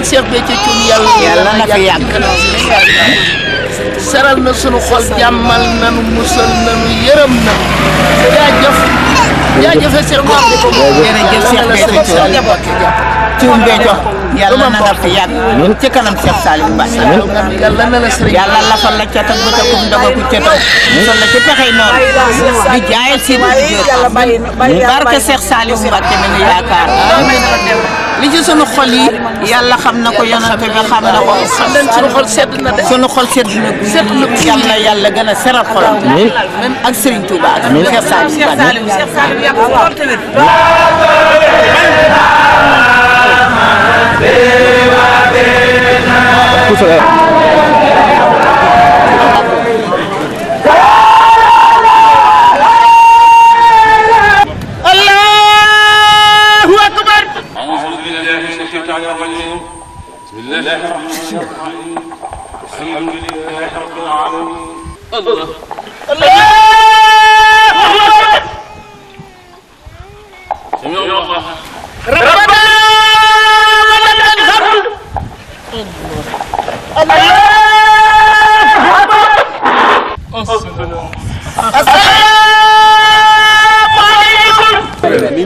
Cheikh Béthio Thioune yàlla na fi yàgg seral na sunu xol jàmmal nanu musal nanu yërëm na jaajëf jaajëf Cheikh Béthio jërëjëf Cheikh Béthio Thioune Béthio yàlla na nga fi yàgg ci kanam Cheikh Saliou Mbacké yàlla na la sëriñ yàlla lafal la ca tak ba takum dogaku ca tak musal la ci pexey noonu di jaayal si barke Cheikh Saliou Mbacké mi ngi yaakaar li ci sunu xol yi yàlla xam na ko yonent bi xam na ko sunu xol sedd na de sunu xol sedd na yàlla yàlla gën a seral xol ak Serigne Touba amiin Cheikh Saliou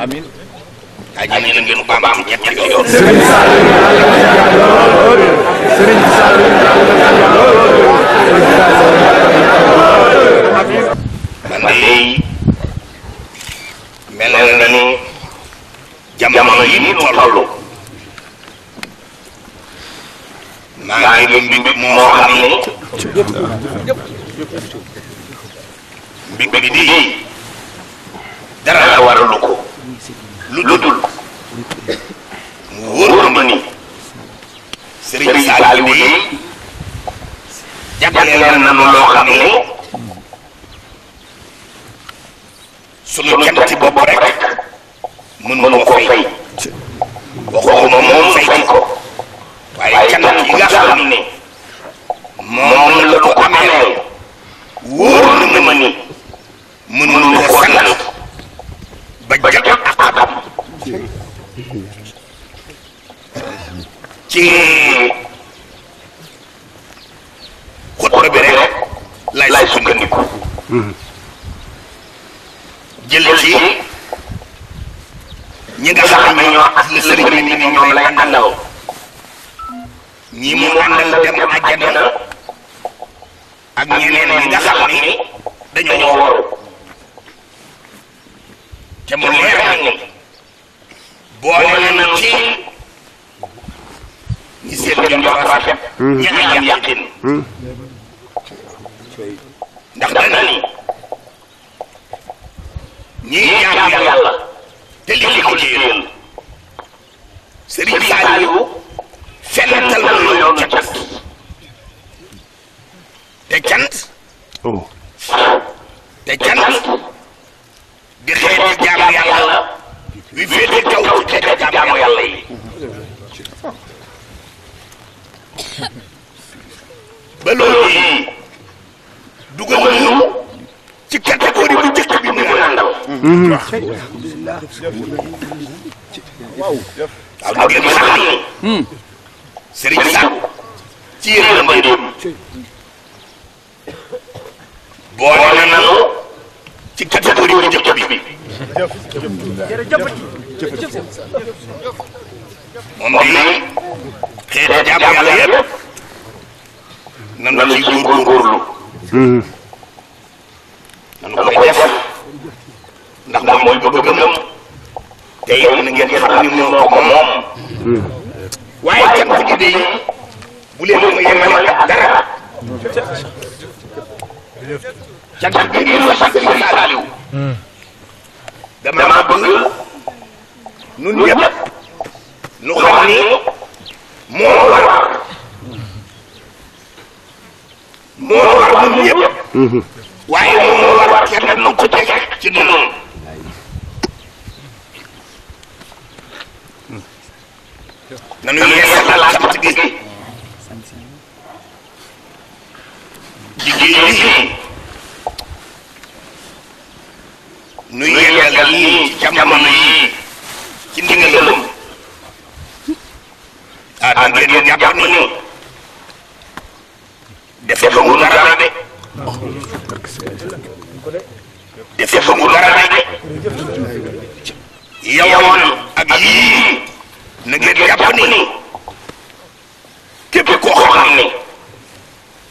Amin. Aja ngeen ko am ñett yoon. Serigne Saliou man de mel na ni jamono yi mu tollu maa ngi dund moo xam ne mbir bi di dara waralu ko lu dul mu wóor ma ni Serigne Saliou de jàppale leen nañu loo xam ne sunu janti bopp rek mënu ko fay waxuma moom fay ko waaye cant yi nga xam ne moom la ko amee wóor na ma ni mënu ko sant ba jot ak atam ci xutba bi rek lay sukkandiku jël ci ñi nga xam ne ñoo ak sëriñ bi ni ñoom lay àndal ñi mu àndal dem àjjana ak ñeneen ñi nga xam ne dañoo waru te mu leer ni boole na ci ñi seen jom rafet ñi am yaqin ndax dana ni ñii jaamu yàlla te li ko ci yéen Serigne Saliou fental na yoon ca cant te cant di xeeti jaamu yàlla wi féete kaw ci xeeti jaamu yàlla yi ba loolu yi dugal nañu ci catégorie bu njëkk bi mu àndal waaw ngeen xam ni Serigne ci yërmandeem boole nañu ci catégorie bu njëkk bi moom day xeetu jaamu yàlla yëpp nanu ci góorgóorlu nanu koy def ndax mooy bëgg-bëggam te it na ngeen xam ni moo ko moom waaye cant gi day bu leen ko yemale ak dara cant gi ngeen ma sant Sëriñ Saaliw dama bëgg nun ñëpp nu xam ni moo war nun ñëpp waaye moo war kenn nu ko teg ci noonu nanu yeesal cant gi liggéey bi nu yeesal nii ci jamono yi ci ndigalam da ngeen jàpp ni defe fa mu dara de defe fa mu dara de yowoon ak yii na ngeen jàpp ni képp koo xam ne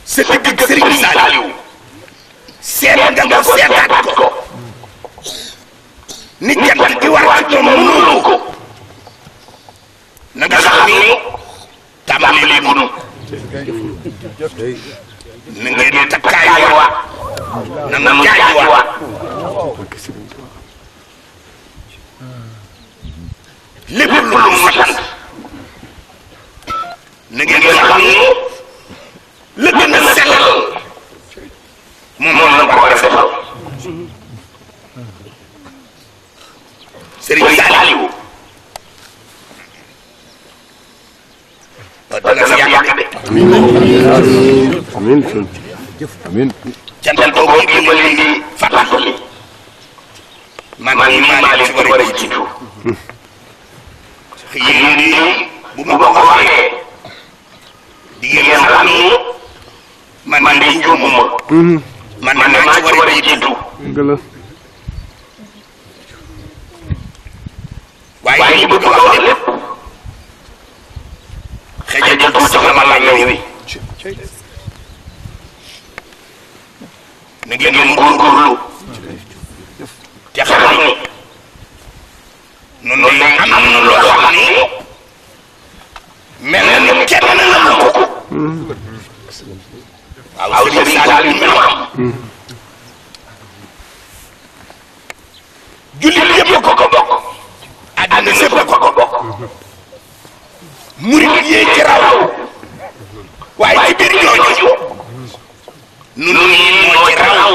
sa digg Sëriñ Saaliw seet nga nga seetaat ko ni jant gi war ci moom mënuloo ko na nga xam ni tàmbali gunu na ngeen takkaayuwaat na nu jaajuwaat lépp lu mu sant na ngeen xam ni la gën a sellal moom la ko war a defal Sëriñ Saaliw dana fi yàgg de amiin amiin cantal boobu ngi ma leen di fàttali man mii maa leen ci war a jiitu yéen di bu ma ko waxee di ngeen xam ni man de juumuma man maa ci war a jiitu waaye li bëgg wax lépp xëy na tuuti sama la ñëw wi na ngeen góorgóorlu te xam ni noonu lay am na loo xam ni mel na ni kenn la mu ko waaw Sëriñ Saaliw mi am jullit yëpp ko bokk àddina sépp ko bokk murit yee ci raw waaye ci biir ñooñu nun ñii moo ci raw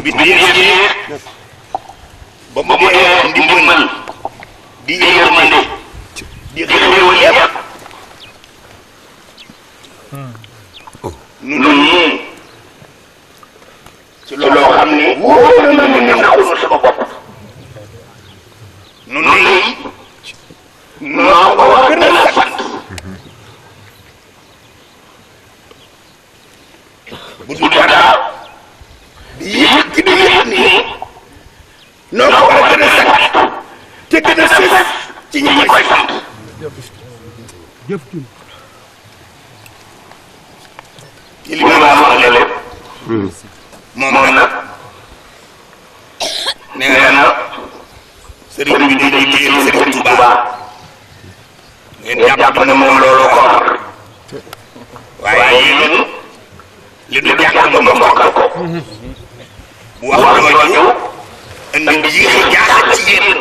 bi dee ba mu dee ndimbal di yërmande di xéewal yëpp nun ñii ci loo xam ni wóor na ñu ne naxul sama bopp nun lii noo ko war a gën a sant bu dul dara di yëg di yëg nii noo ko war a gën a sant te gën a sës ci ñi koy sant ci li ma wax la lépp moom nag nee na sëriñ bi day liggéeyal Sëriñ Tuubaa ngeen jàpp ne moom looloo ko war waaye yéen li du jàng ba nga mokkal ko bu wax jooju indi jiixi jaaxa ci yéen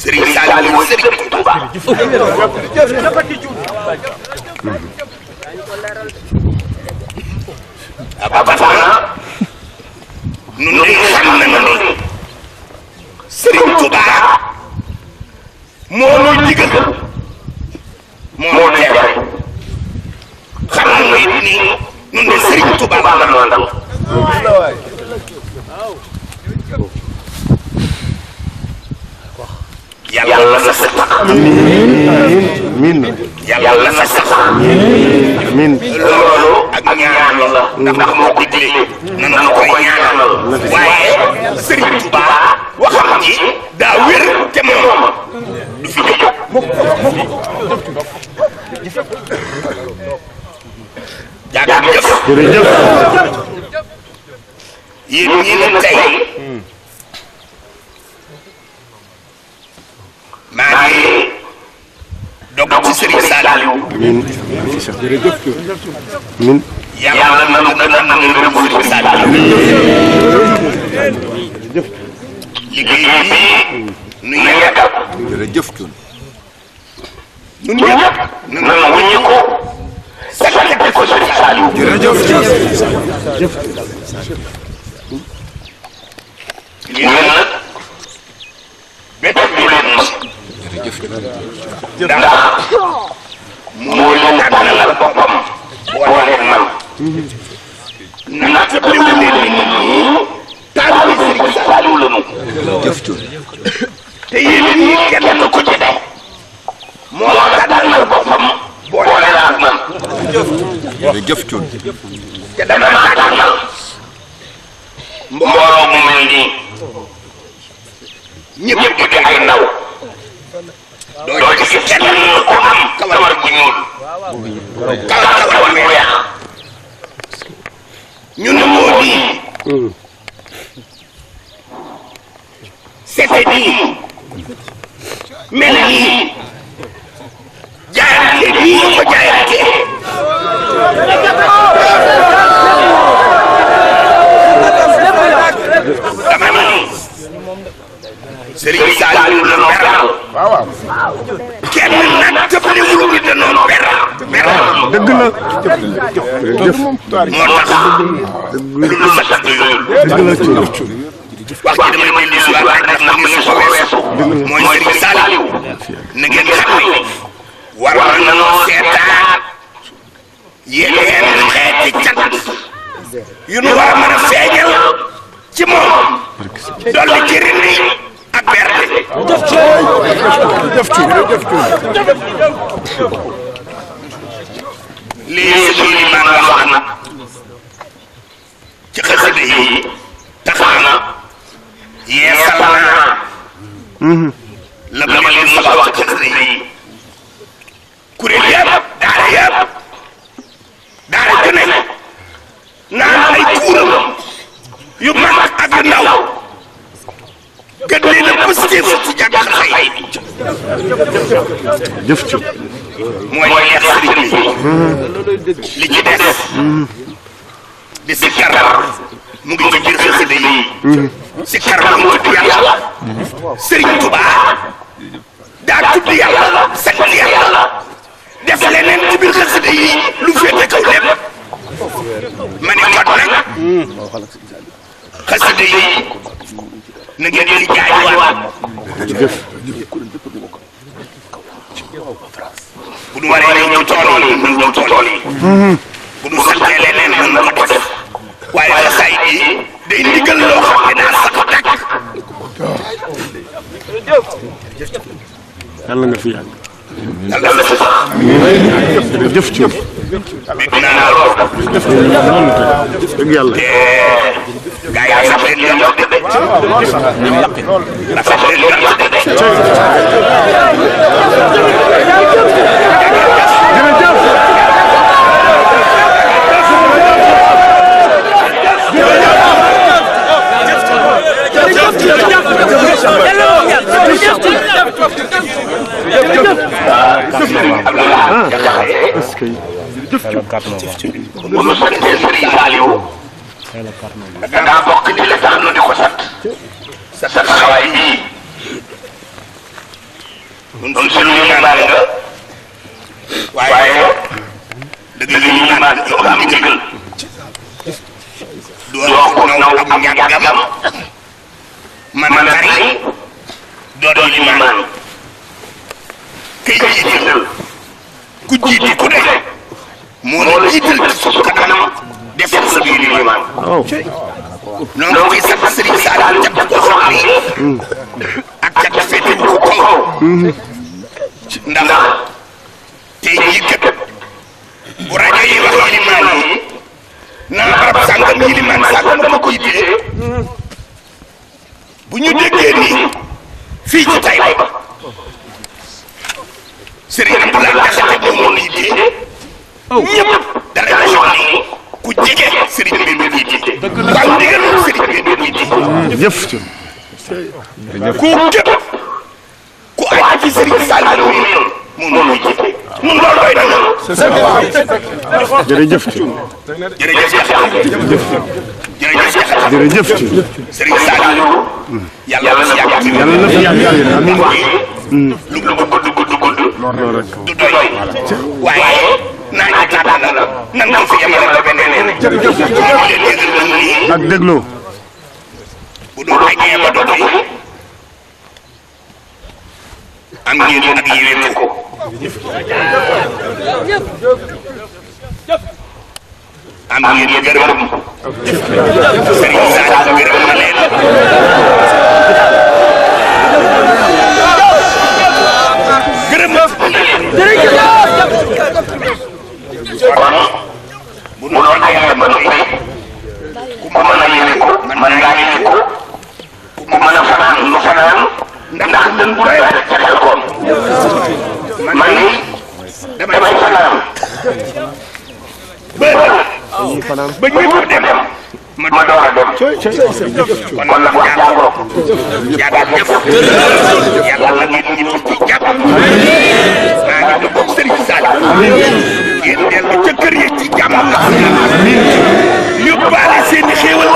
Sëriñ Saaliw Sëriñ Tuubaa abataana nun de xam nañu ni Sëriñ Tuubaa moo nuy digal moo tere xam nañu it ni nun de Sëriñ Tuubaa la noo ndal yàlla na sax amiin yàlla na sax amiin loolu ak ñaan la ndax moo ko digle nanu koy ñaanal waaye Serigne Touba waxam ji daa wér te moom du fi jóg jaajëf jërëjëf yéen ñi ne tey maa ngi dog ci Serigne Saliou amiin jërëjëf amiin yàlla na nu gën a am ngërëm Serigne Saliou liggéey bi nu yeggal jërëjëf nu ñëpp nanu wuññi ko sakkati ko Serigne Saliou jërëjëf yéen nag bépp bi leen ndax moo leen tànnalal boppam boole man natt bi wu leen ni taalibe Serigne Saliou la nu te yéen ñi kenn ko ci def moo tànnalal boppam boole la ak man jërëjëf te dama tànnal mbooloo mu mel nii ñëpp di ay ndaw doo ci gis kenn ku am kawar bu ñuul kawar bu weex ñu ne moo di sete nii mel nii jaayante nii ko jaayante dama ni Serigne Saliou la noo beral kenn nag tëbliwul ni danoo beral dëgg la jërëjëf moo tax lu ma sant yooyu dëgg la wax ci damay may lii waat ndax na mu su ko weesu mooy Serigne Saliou na ngeen xam ne war nañoo seetaat yeneen xeeti cant yu nu war a mën a feeñal ci moom dolli ci rindi ak berde lii suñu limaan wax na ci xasida yi tax na yeesal naa la ma leen mos a wax ci xasida yi kuréel yëpp daara ju ne naan ay kuuram yu mag ak yu ndaw gën leen a positif ci jàng xasida yi jëf ci mooy yeex sëriñ bi li ci des di sikkar mu ngi ci biir xasida yi sikkar ba mu tudd yàlla Sëriñ Tuubaa daa tudd yàlla sant yàlla def leneen ci biir xasida yi lu féete kaw lépp ma ne kon nag xasida yi na ngeen di jaajuwaat bu du waree ñëw ci tool yi ñëw ci tool yi bu du santee leneen mën na ko def waaye xasaay bi day ndigal loo xam ne daa sax dakk yàlla nga fi yàgg yàlla na fi sax jëf ci bég naa lool dëgg yàlla te gaa yi sax leen yàq de rafet leen yàq de est-ce que bu nu santee Serigne Saliou daa bokk ci la tax nu di ko sant sa taxawaay bii nun suñu limaan nga waaye dëgg li limaan nga am ndigal doo ko naw ak njàngam man a tari doo limaan kay jiital ku jiiti ku ne moo la jiital ci suuf kanam def sa biir limaan noonu koy sant Serigne Saliou jàpp ko xam ni ak jàpp féete ko kaw ndax tey jii kat bu rajo yi wax yilimaan yi naa barab sàngam yilimaan sàngam dama koy téye bu ñu déggee nii fii ci Taïba Serigne Abdoulaye Diakhaté moom moo nuy téye ñëpp dara ñu wax ni ku jege Serigne bi muy téye waaw ndigal Serigne bi muy téye jëf ku képp ku aj ci Serigne Saliou moom moo nuy téye nun loolu doy na jërëjëf jërëjëf jërëjëf Serigne Saliou yàlla na fi yàgg yàlla na fi yàgg amiin lu mu gudd du doy waaye naa ñu tànn nan ko fi yemale ba beneen ak dégloo bu doon añee ba do doy am ngeen ak yéwén ko am ngeen gërëm Serigne Saliou gërëm na leen gërëm na bu doon añee ba doy ku mën a yéwén ko mën ngaa yéwén ko ku mën a fanaan lu fanaan ndax dañ bu doy ca xel koom man damay fanaan ba ñëpp dem ma door a dem kon nag wax jàngoo jàngat ñëpp yàlla na ngeen ñëpp ci jàpp maa ngi dugg Serigne Saliou ngeen dellu ca kër yi ci jàmm yóbbaale seen i xéewal